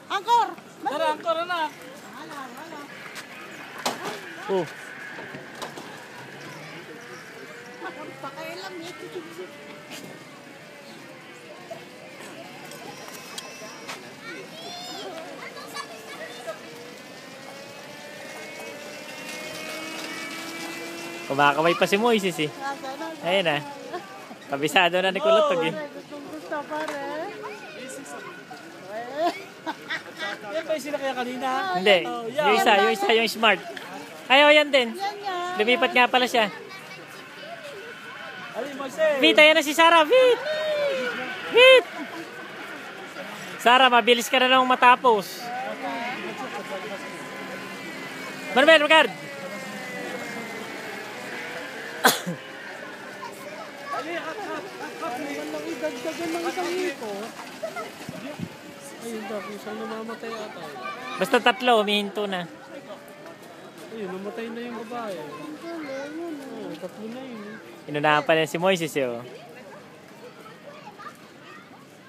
Angkor! Tara, angkor anak. Oh. Pakailam eh. Kumakaway pa si Moises eh. Ayun na. Kabisado na ni Kulutog eh. Gusto pare. Yan ba yung sila kaya kanina? Hindi. Yung isa yung smart. Ayaw yan din. Lumipat nga pala siya. Ali, Moises. Vit, ayan na si Sarah. Vit! Vit! Sarah, mabilis ka na lang matapos. Manuel, magard! Dagdagan ng isang hiko. Ayun daw, isang namamatay ata. Basta tatlo, humihinto na. Ayun, namatay na yung babae. Oo, tatlo na yun. Inunahan pa rin si Moises eh. Oh.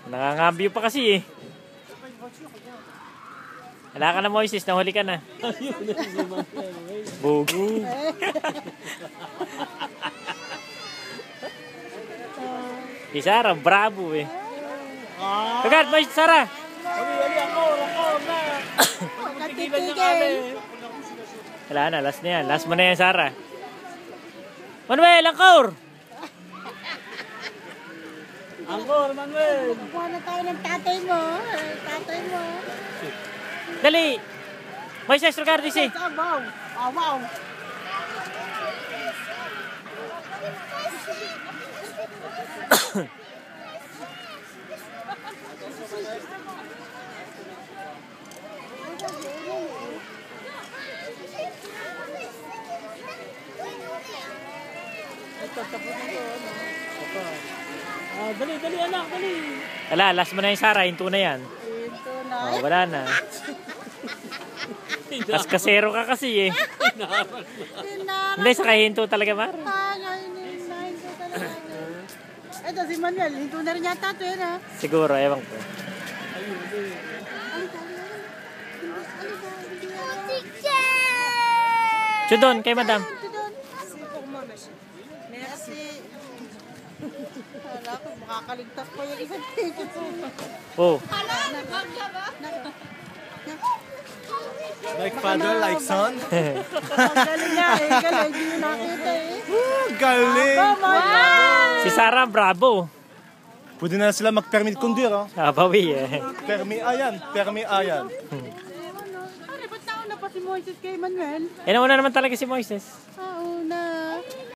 Nangangambyo pa kasi eh. Wala ka na Moises, nahuli ka na. Bugo. Si Sarah, bravo eh. Kagad, Moises, Sarah! Ali, angkor na. Pagkatigilan niya kami. Wala na, last na yan. Last mo na yan, Sarah. Manuel, angkor! Angkor, Manuel. Kuha na tayo ng tatay mo. Tatay mo. Dali! Moises, Ricardo, si. Wow. Wow. Dali, anak, dali. Wala, last mo na yung Sarah. Hinto na yan. Ito na. Oh, wala na. Tapos kasero ka kasi eh. Hindi, sa kahinto talaga, Mar. Ngayon ko talaga. Ito si Manuel, hinto na rin yata ito yun ha. Siguro, ewan ko. Chudon, kay madam. Merci. Hala ko, makakaligtas pa yung isang ticket. Oh. Like father, like son. Galing nga eh, galing. Hindi nyo nakita eh. Galing! Si Sarah, bravo. Pwede na sila mag-permit conduire. Oh. Bawi eh. Permi ayan. Ano, ba't nauna pa si Moises kay Manuel? Nauna naman talaga si Moises.